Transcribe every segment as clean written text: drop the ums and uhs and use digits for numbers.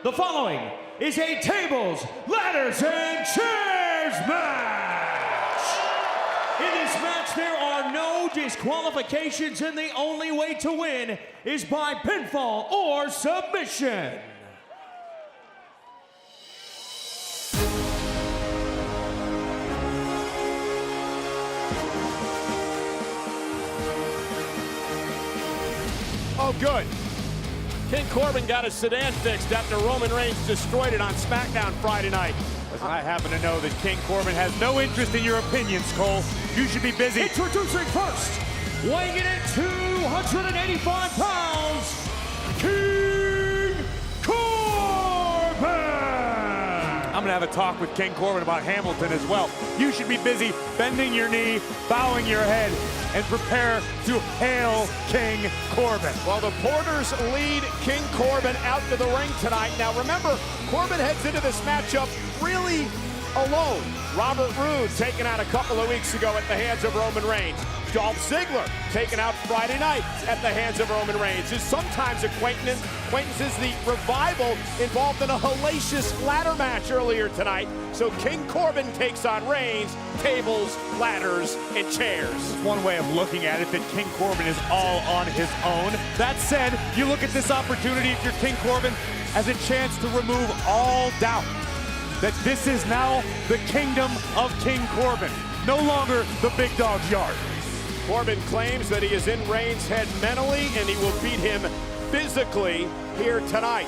The following is a tables, ladders, and chairs match. In this match, there are no disqualifications, and the only way to win is by pinfall or submission. Oh, good. King Corbin got his sedan fixed after Roman Reigns destroyed it on SmackDown Friday night. Listen, I happen to know that King Corbin has no interest in your opinions, Cole. You should be busy. Introducing first, weighing in at 285 pounds, King Corbin! I'm gonna have a talk with King Corbin about Hamilton as well. You should be busy bending your knee, bowing your head, and prepare to hail King Corbin. Well, the Porters lead King Corbin out to the ring tonight. Now remember, Corbin heads into this matchup really alone. Robert Roode taken out a couple of weeks ago at the hands of Roman Reigns. Dolph Ziggler taken out Friday night at the hands of Roman Reigns. His sometimes acquaintances, the Revival, involved in a hellacious ladder match earlier tonight. So King Corbin takes on Reigns, tables, ladders, and chairs. One way of looking at it, that King Corbin is all on his own. That said, you look at this opportunity if you're King Corbin as a chance to remove all doubt that this is now the kingdom of King Corbin, no longer the big dog's yard. Corbin claims that he is in Reigns' head mentally and he will beat him physically here tonight.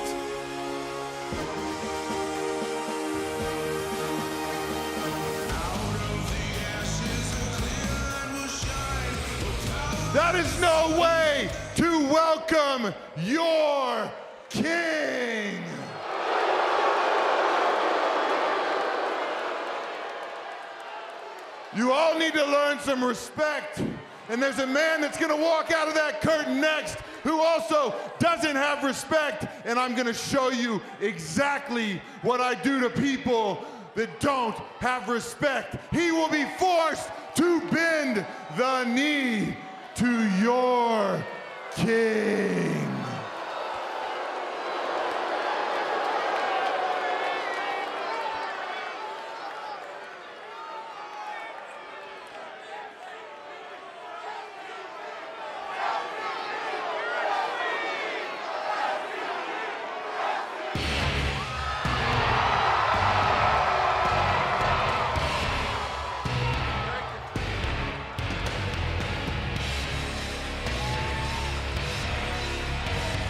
That is no way to welcome your king. You all need to learn some respect. And there's a man that's gonna walk out of that curtain next who also doesn't have respect. And I'm gonna show you exactly what I do to people that don't have respect. He will be forced to bend the knee to your king.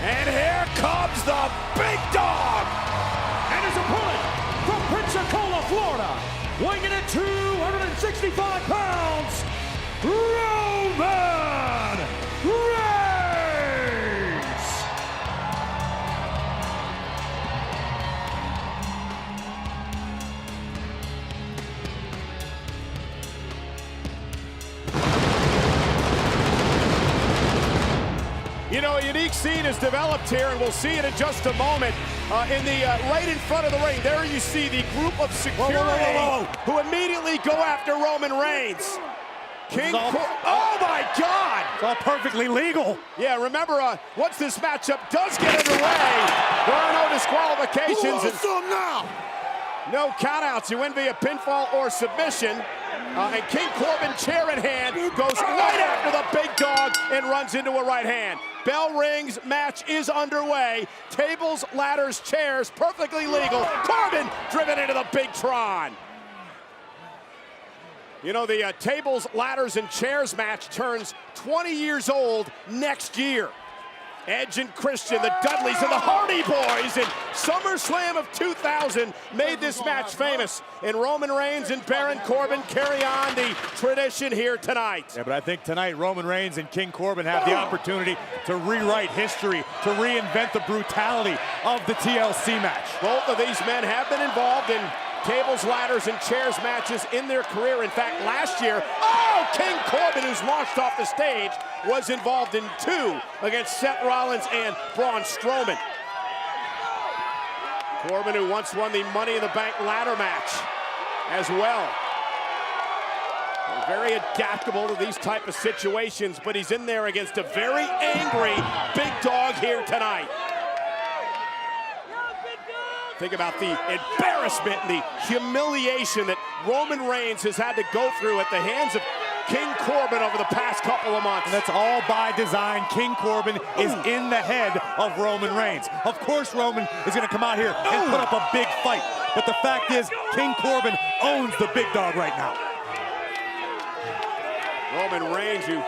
And here comes the big dog! And his opponent from Pensacola, Florida, weighing in at 265 pounds, Roman Reigns! You know, a unique scene is developed here, and we'll see it in just a moment. Right in front of the ring, there you see the group of security who immediately go after Roman Reigns. Oh my God! It's all perfectly legal. Yeah, remember, once this matchup does get underway, there are no disqualifications. No countouts. You win via pinfall or submission. And King Corbin, chair in hand, goes right after the big dog and runs into a right hand. Bell rings, match is underway. Tables, ladders, chairs, perfectly legal. Corbin driven into the big Tron. You know, the tables, ladders, and chairs match turns 20 years old next year. Edge and Christian, the Dudleys, and the Hardy Boys in SummerSlam of 2000 made this match famous. And Roman Reigns and Baron Corbin carry on the tradition here tonight. Yeah, but I think tonight Roman Reigns and King Corbin have the opportunity to rewrite history, to reinvent the brutality of the TLC match. Both of these men have been involved in tables, ladders, and chairs matches in their career. In fact, last year, King Corbin, who's launched off the stage, was involved in 2 against Seth Rollins and Braun Strowman. Corbin, who once won the Money in the Bank ladder match as well. Very adaptable to these type of situations, but he's in there against a very angry big dog here tonight. Think about the embarrassment and the humiliation that Roman Reigns has had to go through at the hands of King Corbin over the past couple of months. And that's all by design. King Corbin is in the head of Roman Reigns. Of course Roman is going to come out here and put up a big fight. But the fact is, King Corbin owns the big dog right now. Roman Reigns, who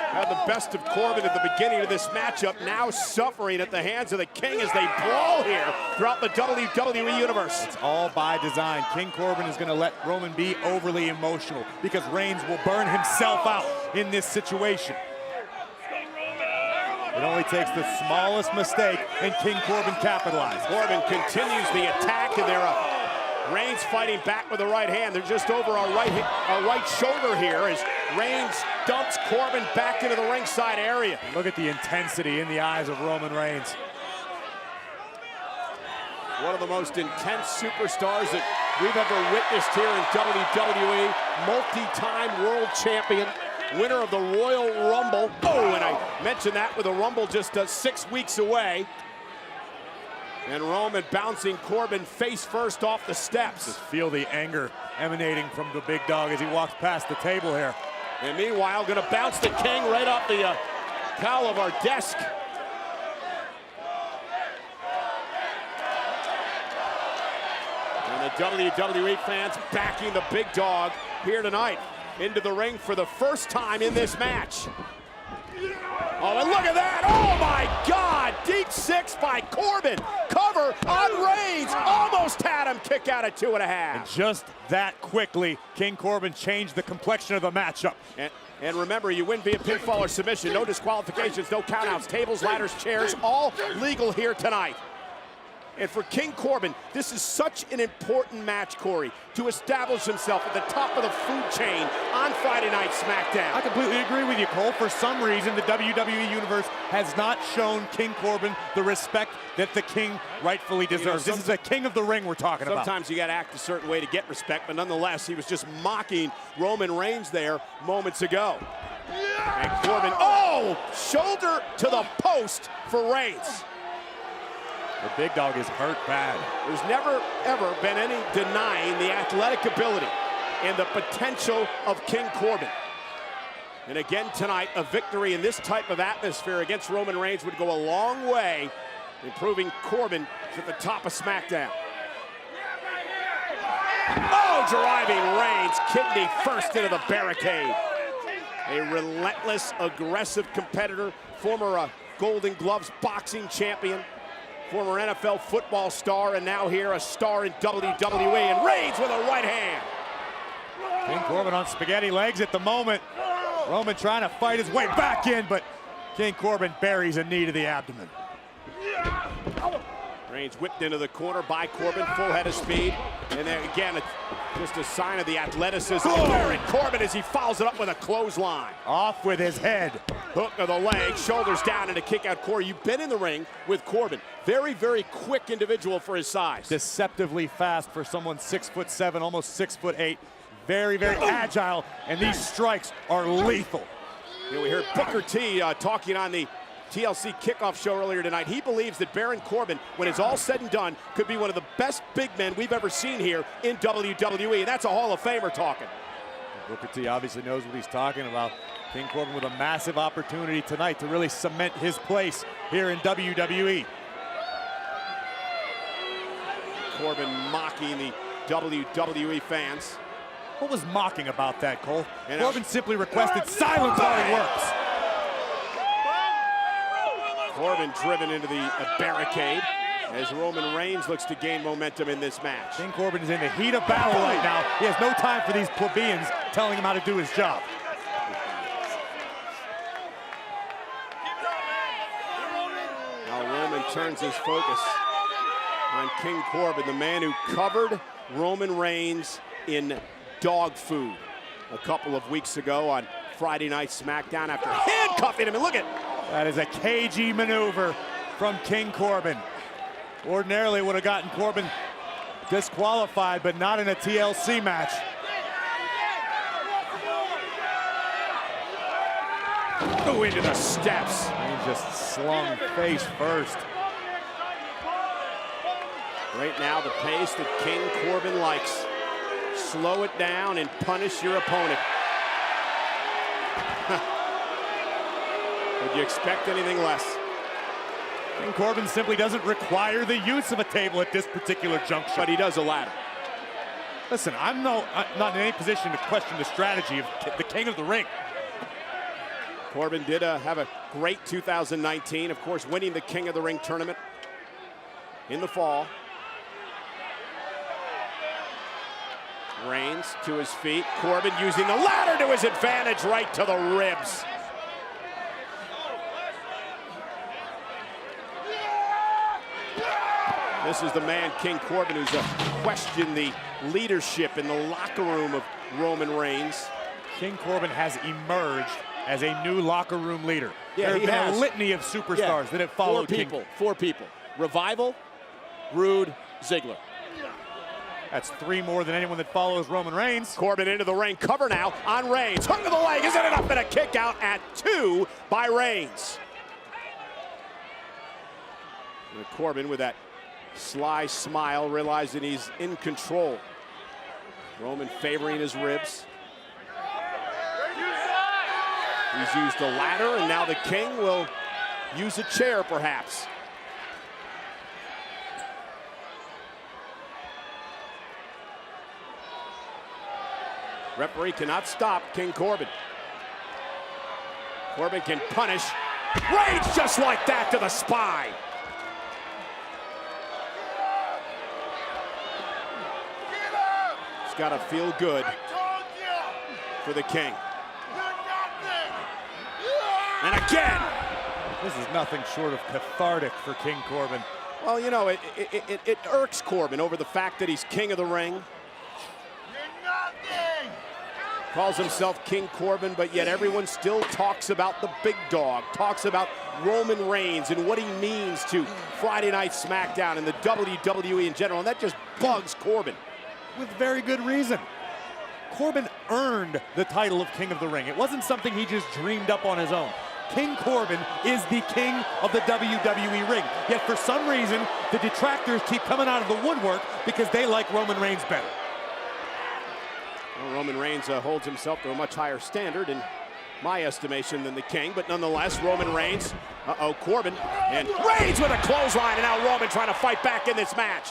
had the best of Corbin at the beginning of this matchup, now suffering at the hands of the King as they brawl here throughout the WWE Universe. It's all by design. King Corbin is going to let Roman be overly emotional because Reigns will burn himself out in this situation. It only takes the smallest mistake and King Corbin capitalizes. Corbin continues the attack, and Reigns fighting back with the right hand. They're just over our right shoulder here as Reigns dumps Corbin back into the ringside area. Look at the intensity in the eyes of Roman Reigns. One of the most intense superstars that we've ever witnessed here in WWE. Multi-time world champion, winner of the Royal Rumble. Oh, and I mentioned that with the Rumble just 6 weeks away. And Roman bouncing Corbin face first off the steps. Just feel the anger emanating from the big dog as he walks past the table here. And meanwhile, gonna bounce the King right off the towel of our desk. And the WWE fans backing the big dog here tonight into the ring for the first time in this match. Oh, and look at that! Oh my God! Deep six by Corbin. Cover on Reigns. Almost had him kick out at 2.5. And just that quickly, King Corbin changed the complexion of the matchup. And remember, you win via pinfall or submission. No disqualifications, no countouts, tables, ladders, chairs, all legal here tonight. And for King Corbin, this is such an important match, Corey, to establish himself at the top of the food chain on Friday Night SmackDown. I completely agree with you, Cole. For some reason, the WWE Universe has not shown King Corbin the respect that the King rightfully deserves. This is the King of the Ring we're talking about. Sometimes you got to act a certain way to get respect, but nonetheless, he was just mocking Roman Reigns there moments ago. And Corbin, oh, shoulder to the post for Reigns. The big dog is hurt bad. There's never, ever been any denying the athletic ability and the potential of King Corbin. And again tonight, a victory in this type of atmosphere against Roman Reigns would go a long way in proving Corbin at the top of SmackDown. Oh, driving Reigns, kidney first into the barricade. A relentless, aggressive competitor, former Golden Gloves boxing champion, former NFL football star, and now here a star in WWE, and Reigns with a right hand. King Corbin on spaghetti legs at the moment. Roman trying to fight his way back in, but King Corbin buries a knee to the abdomen. Reigns whipped into the corner by Corbin, full head of speed. And then again, it's just a sign of the athleticism of Baron Corbin as he follows it up with a clothesline. Off with his head. Hook of the leg, shoulders down, and a kick out. Corey, you've been in the ring with Corbin. Very, very quick individual for his size. Deceptively fast for someone 6'7", almost 6'8". Very, very agile, and these strikes are lethal. You know, we heard Booker T talking on the TLC kickoff show earlier tonight. He believes that Baron Corbin, when it's all said and done, could be one of the best big men we've ever seen here in WWE, and that's a Hall of Famer talking. Booker T obviously knows what he's talking about. King Corbin with a massive opportunity tonight to really cement his place here in WWE. Corbin mocking the WWE fans. What was mocking about that, Cole? Corbin simply requested silence while he works. Corbin driven into the barricade as Roman Reigns looks to gain momentum in this match. King Corbin is in the heat of battle right now. He has no time for these plebeians telling him how to do his job. Now Roman turns his focus on King Corbin, the man who covered Roman Reigns in dog food a couple of weeks ago on Friday Night SmackDown after handcuffing him. And look at that is a cagey maneuver from King Corbin. Ordinarily would have gotten Corbin disqualified, but not in a TLC match. Go into the steps. He just slung face first. Right now, the pace that King Corbin likes. Slow it down and punish your opponent. Would you expect anything less? King Corbin simply doesn't require the use of a table at this particular juncture. But he does a ladder. Listen, I'm not in any position to question the strategy of the king of the ring. Corbin did have a great 2019, of course, winning the King of the Ring tournament in the fall. Reigns to his feet. Corbin using the ladder to his advantage, right to the ribs. This is the man, King Corbin, who's questioned the leadership in the locker room of Roman Reigns. King Corbin has emerged as a new locker room leader. Yeah, there have been a litany of superstars that have followed Four people. Revival, Rude, Ziggler. That's 3 more than anyone that follows Roman Reigns. Corbin into the ring, cover now on Reigns. Hook to the leg, isn't enough, and a kick out at 2 by Reigns. And Corbin with that sly smile, realizing he's in control. Roman favoring his ribs. He's used the ladder, and now the King will use a chair, perhaps. Referee cannot stop King Corbin. Corbin can punish. Reigns just like that to the spine. It's got to feel good for the King. And again. This is nothing short of cathartic for King Corbin. Well, you know, it irks Corbin over the fact that he's King of the Ring. Calls himself King Corbin, but yet everyone still talks about the big dog, talks about Roman Reigns and what he means to Friday Night SmackDown and the WWE in general, and that just bugs Corbin. With very good reason. Corbin earned the title of King of the Ring. It wasn't something he just dreamed up on his own. King Corbin is the king of the WWE ring. Yet for some reason, the detractors keep coming out of the woodwork because they like Roman Reigns better. Well, Roman Reigns holds himself to a much higher standard in my estimation than the King, but nonetheless, Roman Reigns, Corbin, and Reigns with a clothesline, and now Roman trying to fight back in this match.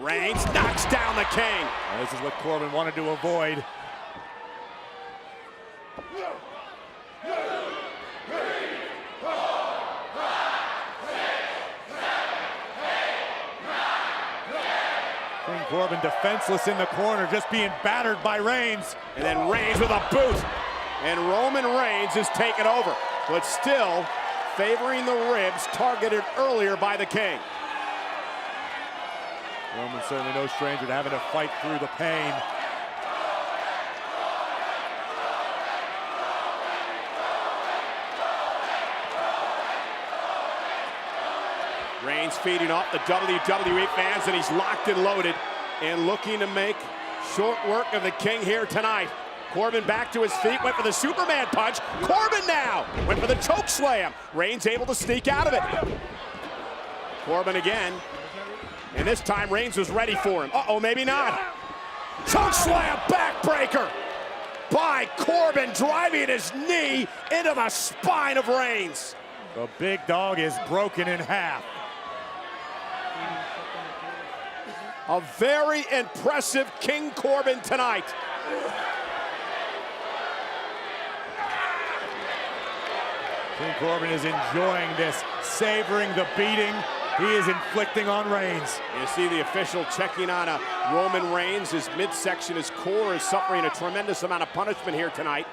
Reigns knocks down the King. Well, this is what Corbin wanted to avoid. King Corbin defenseless in the corner, just being battered by Reigns. And then Reigns with a boot. And Roman Reigns is taken over, but still favoring the ribs targeted earlier by the King. Roman's certainly no stranger to having to fight through the pain. Reigns feeding off the WWE fans, and he's locked and loaded and looking to make short work of the King here tonight. Corbin back to his feet, went for the Superman punch. Corbin now went for the choke slam. Reigns able to sneak out of it. Corbin again, and this time Reigns was ready for him. Uh-oh, maybe not. Choke slam, backbreaker by Corbin, driving his knee into the spine of Reigns. The big dog is broken in half. A very impressive King Corbin tonight. King Corbin is enjoying this, savoring the beating he is inflicting on Reigns. You see the official checking on Roman Reigns. His midsection, his core is suffering a tremendous amount of punishment here tonight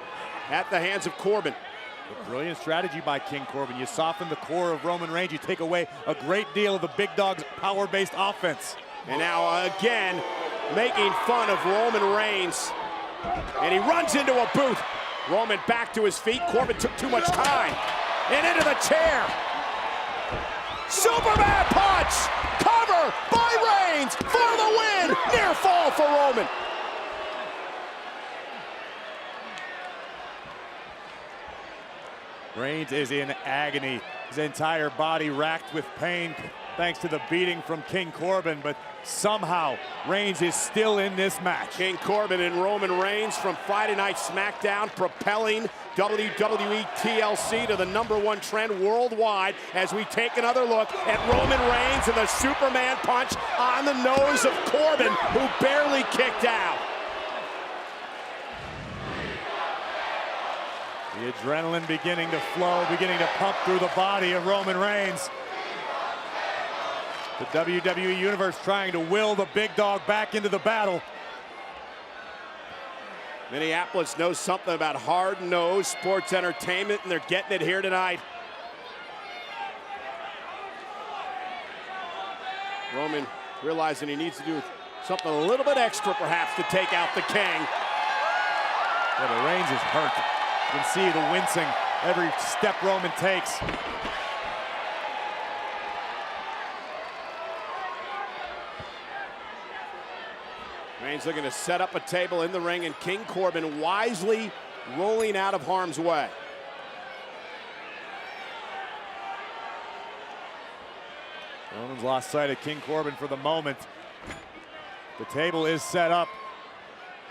at the hands of Corbin. A brilliant strategy by King Corbin. You soften the core of Roman Reigns, you take away a great deal of the big dog's power-based offense. And now again, making fun of Roman Reigns. And he runs into a boot. Roman back to his feet. Corbin took too much time. And into the chair. Superman punch! Cover by Reigns for the win! Near fall for Roman. Reigns is in agony. His entire body racked with pain. thanks to the beating from King Corbin, but somehow Reigns is still in this match. King Corbin and Roman Reigns from Friday Night SmackDown, propelling WWE TLC to the #1 trend worldwide as we take another look at Roman Reigns and the Superman punch on the nose of Corbin, who barely kicked out. The adrenaline beginning to flow, beginning to pump through the body of Roman Reigns. The WWE Universe trying to will the big dog back into the battle. Minneapolis knows something about hard-nosed sports entertainment, and they're getting it here tonight. Roman realizing he needs to do something a little bit extra, perhaps, to take out the King. Yeah, but Reigns is hurt. You can see the wincing every step Roman takes. Reigns looking to set up a table in the ring, and King Corbin wisely rolling out of harm's way. Roman's lost sight of King Corbin for the moment. The table is set up.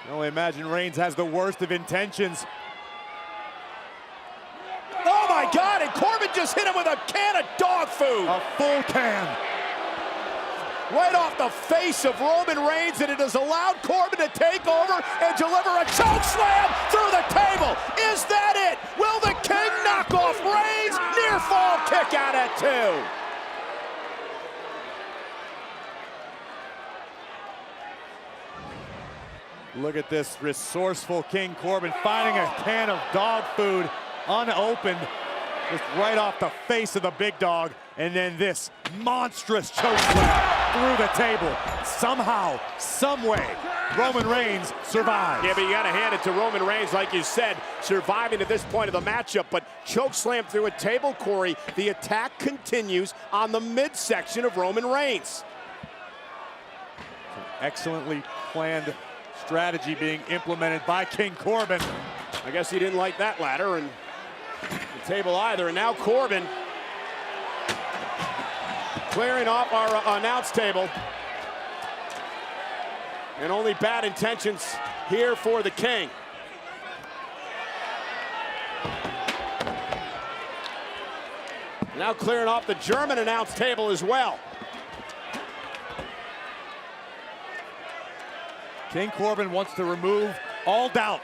I can only imagine Reigns has the worst of intentions. Oh my God, and Corbin just hit him with a can of dog food. A full can. Right off the face of Roman Reigns, and it has allowed Corbin to take over and deliver a choke slam through the table. Is that it? Will the King knock off Reigns? Near fall kick out at 2. Look at this resourceful King Corbin finding a can of dog food unopened, just right off the face of the big dog, and then this monstrous choke slam through the table. Somehow, some way, Roman Reigns survives. Yeah, but you gotta hand it to Roman Reigns, like you said, surviving at this point of the matchup, but choke slam through a table, Corey. The attack continues on the midsection of Roman Reigns. Excellently planned strategy being implemented by King Corbin. I guess he didn't like that ladder and the table either, and now Corbin clearing off our announce table. And only bad intentions here for the King. Now clearing off the German announce table as well. King Corbin wants to remove all doubt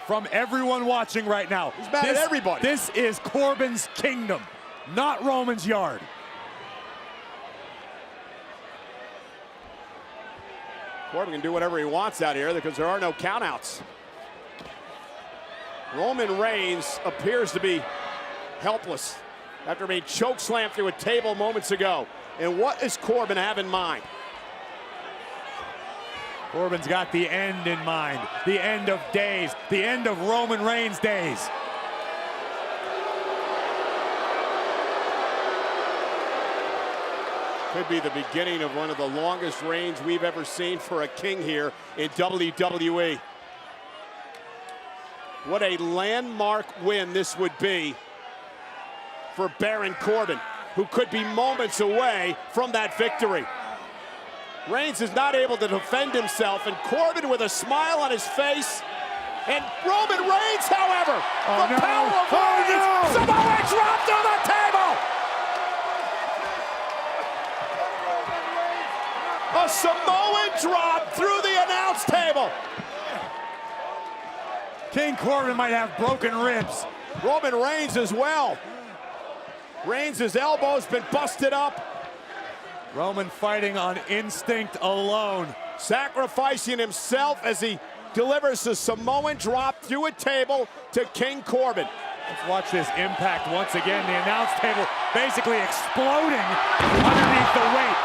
from everyone watching right now. He's mad at everybody. This is Corbin's kingdom, not Roman's yard. Corbin can do whatever he wants out here because there are no countouts. Roman Reigns appears to be helpless after being choke slammed through a table moments ago. And what does Corbin have in mind? Corbin's got the end in mind, the end of days, the end of Roman Reigns' days. Could be the beginning of one of the longest reigns we've ever seen for a king here in WWE. What a landmark win this would be for Baron Corbin, who could be moments away from that victory. Reigns is not able to defend himself, and Corbin with a smile on his face. And Roman Reigns, however, the power of Reigns, Samoa drop through the table. A Samoan drop through the announce table. King Corbin might have broken ribs. Roman Reigns as well. Reigns' elbow's been busted up. Roman fighting on instinct alone. Sacrificing himself as he delivers a Samoan drop through a table to King Corbin. Let's watch this impact once again. The announce table basically exploding underneath the weight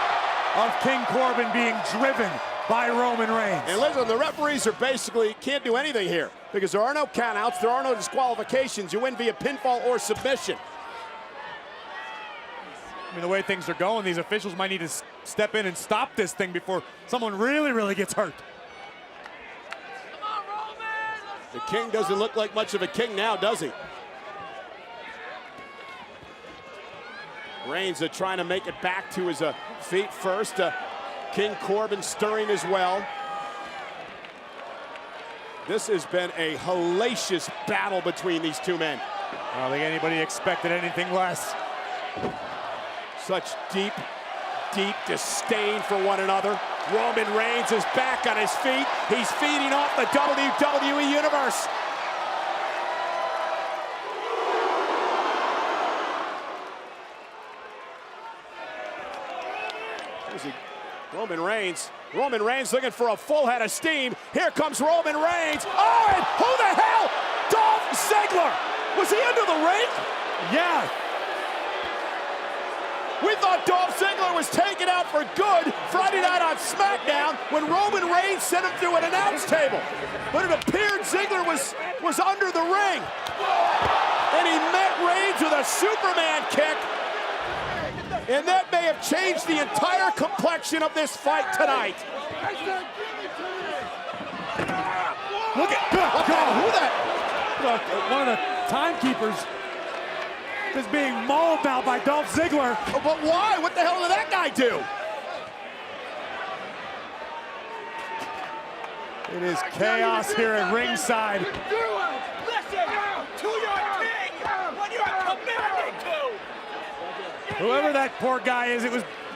of King Corbin being driven by Roman Reigns. And listen, the referees are basically can't do anything here because there are no countouts, there are no disqualifications. You win via pinfall or submission. I mean, the way things are going, these officials might need to step in and stop this thing before someone really gets hurt. Come on, Roman! The King doesn't look like much of a king now, does he? Reigns trying to make it back to his feet first. King Corbin stirring as well. This has been a hellacious battle between these two men. I don't think anybody expected anything less. Such deep, deep disdain for one another. Roman Reigns is back on his feet. He's feeding off the WWE Universe. Roman Reigns looking for a full head of steam. Here comes Roman Reigns. Oh, and who the hell? Dolph Ziggler. Was he under the ring? Yeah. We thought Dolph Ziggler was taken out for good Friday night on SmackDown when Roman Reigns sent him through an announce table. But it appeared Ziggler was under the ring. And he met Reigns with a Superman kick. And that may have changed the entire complexion of this fight tonight. Look at Who that? one of the timekeepers is being mauled now by Dolph Ziggler. Oh, but why? What the hell did that guy do? It is chaos here at ringside. Listen to your king when you are commanded to. Whoever that poor guy is,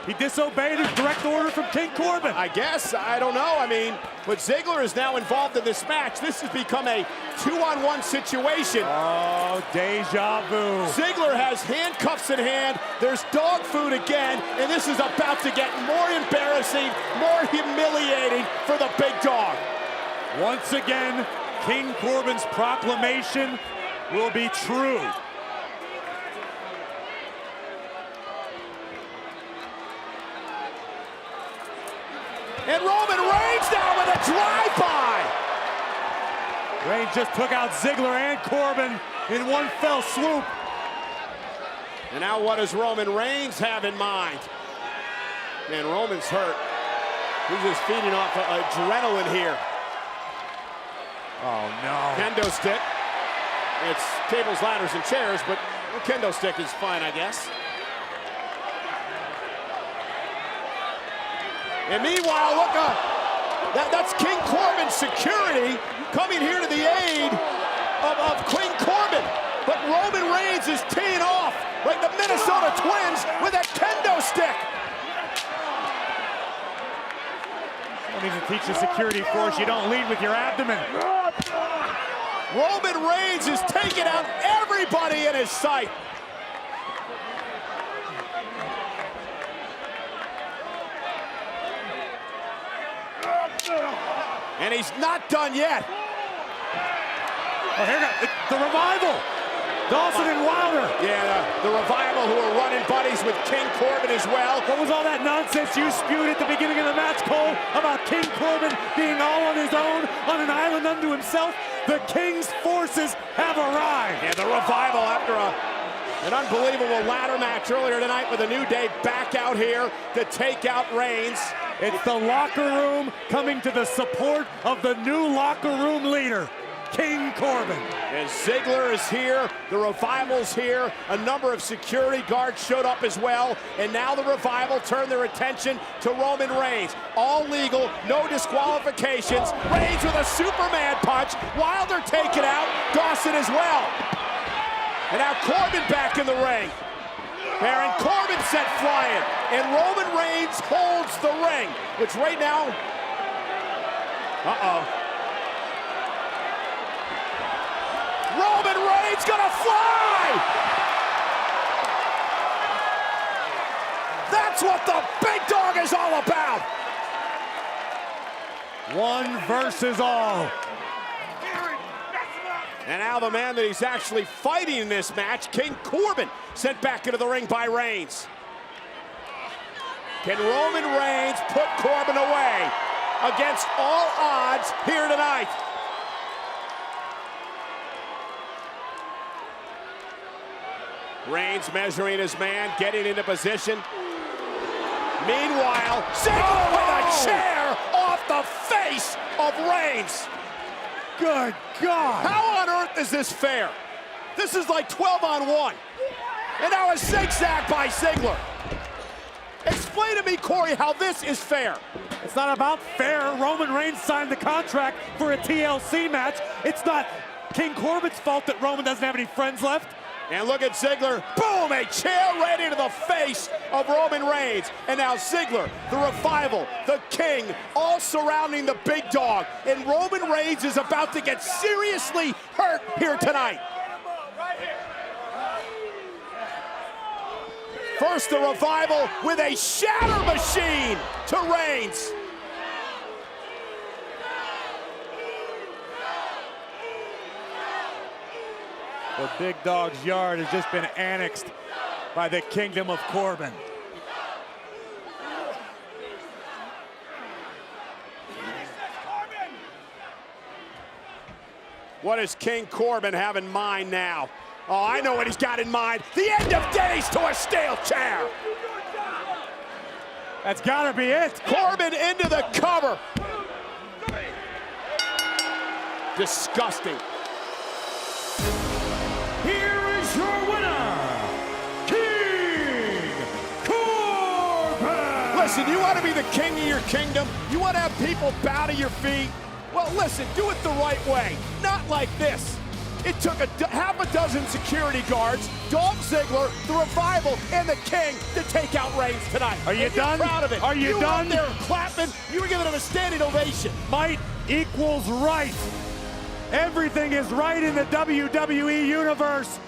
he disobeyed a direct order from King Corbin. I guess, I don't know. I mean, but Ziggler is now involved in this match. This has become a 2-on-1 situation. Oh, deja vu. Ziggler has handcuffs in hand. There's dog food again, and this is about to get more embarrassing, more humiliating for the big dog. Once again, King Corbin's proclamation will be true. And Roman Reigns now with a drive-by. Reigns just took out Ziggler and Corbin in one fell swoop. And now what does Roman Reigns have in mind? Man, Roman's hurt. He's just feeding off adrenaline here. Oh, no. Kendo stick. It's tables, ladders, and chairs, but a kendo stick is fine, I guess. And meanwhile, look, that's King Corbin's security coming here to the aid of King Corbin. But Roman Reigns is teeing off like the Minnesota Twins with a kendo stick. I need to teach the security force you don't lead with your abdomen. Roman Reigns is taking out everybody in his sight. And he's not done yet. Oh, here goes the Revival. Dawson and Wilder. Yeah, the Revival who are running buddies with King Corbin as well. What was all that nonsense you spewed at the beginning of the match, Cole, about King Corbin being all on his own, on an island unto himself? The King's forces have arrived. Yeah, the Revival, after an unbelievable ladder match earlier tonight with a New Day, back out here to take out Reigns. It's the locker room coming to the support of the new locker room leader, King Corbin. And Ziggler is here, the Revival's here, a number of security guards showed up as well, and now the Revival turn their attention to Roman Reigns. All legal, no disqualifications. Reigns with a Superman punch, Wilder taken out, Dawson as well. And now Corbin back in the ring. Baron Corbin sent flying, and Roman Reigns holds the ring, which right now, Roman Reigns gonna fly! That's what the big dog is all about! One versus all. And now the man that he's actually fighting in this match, King Corbin, sent back into the ring by Reigns. Can Roman Reigns put Corbin away against all odds here tonight? Reigns measuring his man, getting into position. Meanwhile, Ziggler with a chair off the face of Reigns. Good God. How on earth is this fair? This is like 12-on-1. And now a zigzag by Ziggler. Explain to me, Corey, how this is fair. It's not about fair. Roman Reigns signed the contract for a TLC match. It's not King Corbin's fault that Roman doesn't have any friends left. And look at Ziggler. Boom! A chair right into the face of Roman Reigns. And now Ziggler, the Revival, the King, all surrounding the big dog. And Roman Reigns is about to get seriously hurt here tonight. First, the Revival with a shatter machine to Reigns. The big dog's yard has just been annexed by the Kingdom of Corbin. What does King Corbin have in mind now? Oh, I know what he's got in mind. The end of days to a steel chair. That's gotta be it. Corbin into the cover. Disgusting. Here is your winner, King Corbin! Listen, you want to be the king of your kingdom? You want to have people bow to your feet? Well, listen, do it the right way, not like this. It took half a dozen security guards, Dolph Ziggler, the Revival, and the King to take out Reigns tonight. Are you done? Proud of it. Are you done? You were up there clapping. You were giving him a standing ovation. Might equals right. Everything is right in the WWE universe.